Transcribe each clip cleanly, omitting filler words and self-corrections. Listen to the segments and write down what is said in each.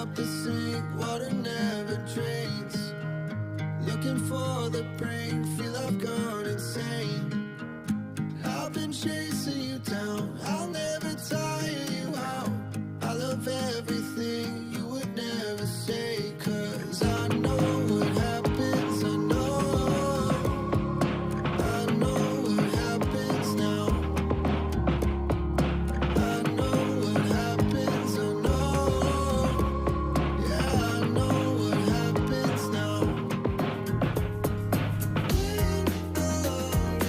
up the sink, water never drains. Looking for the brain, feel I've gone insane. I've been chasing you down, I'll never tire you out. I love everything you would never say, 'cause I know what happens, I know what happens now. I know what happens, I know. Yeah, I know what happens now. When alone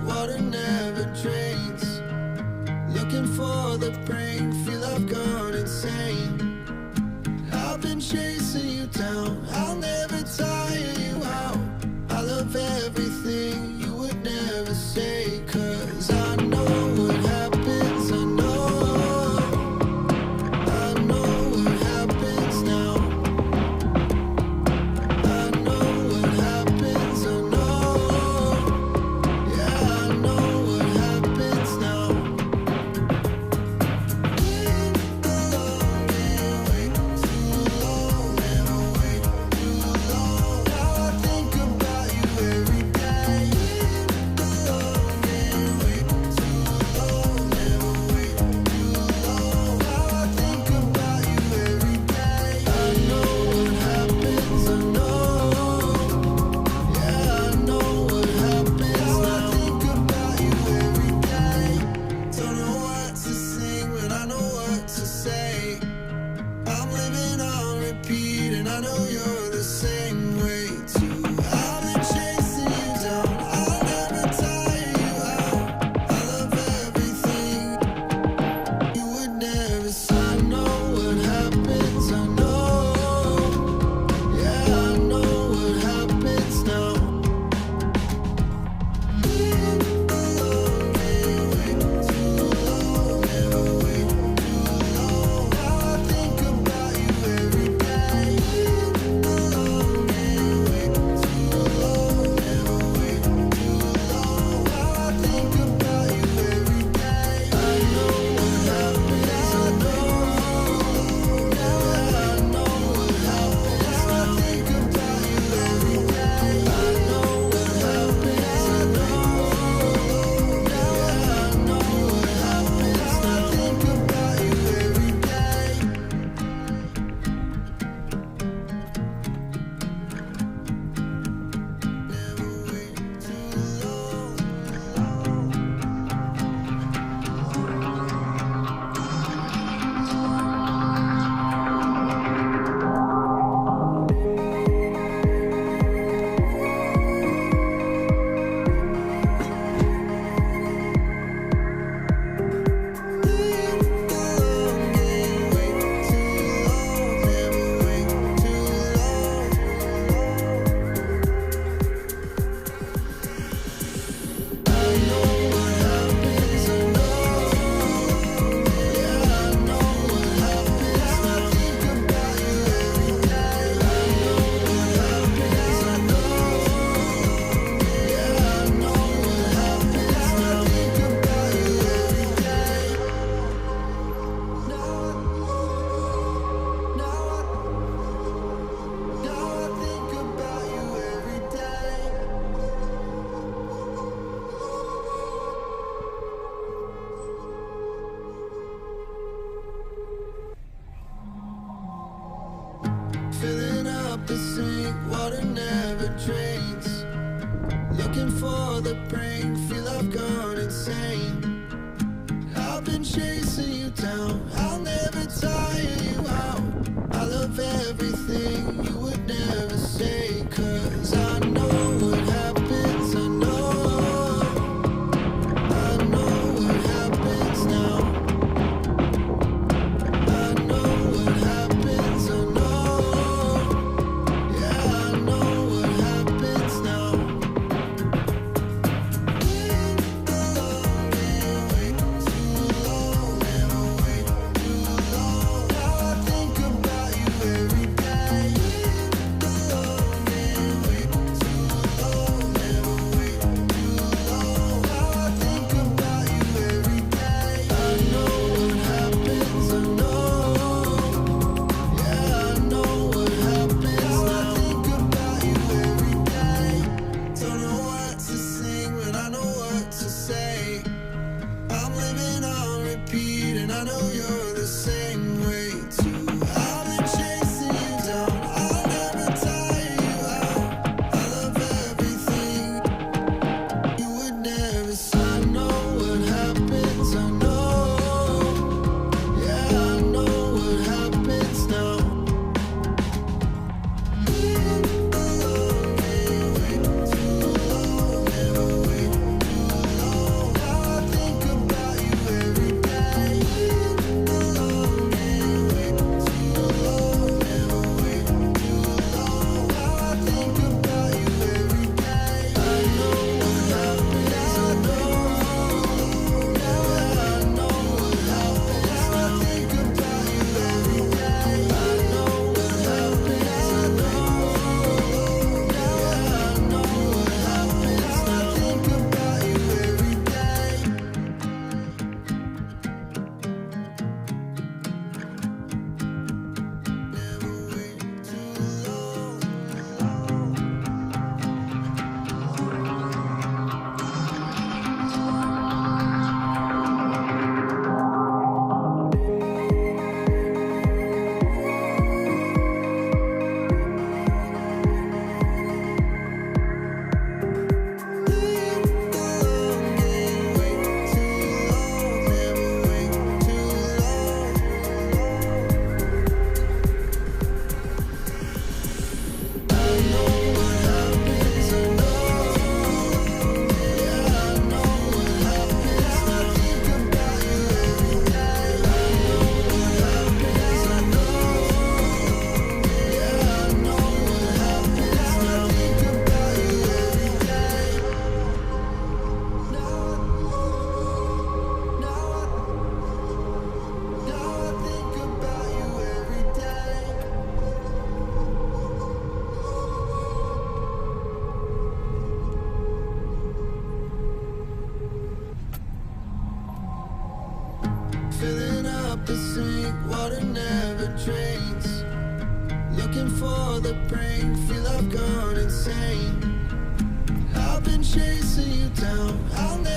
water never drains. Looking for the brain, feel I've gone insane. I've been chasing you down, I'll never tire you out. I love everything you would never say, 'cause I know what happens, I know what happens now. I know what happens, I know, yeah, I know what happens now. I'm living on repeat, and I know you're the same way too. I've been chasing you down, I'll never tire you out. I love everything you would never say. I know what happens, I know, yeah, I know what happens now. Filling up the sink, water never drains. Looking for the brain, feel I've gone insane. I've been chasing you down, I'll never tire you out. I love everything you would never say, 'cause I know what happens, I know what happens now. I know what happens, I know, yeah, I know what happens now. Too long, never wait filling up the sink, water never drains. Looking for the break, feel I've gone insane. I've been chasing you down, I'll never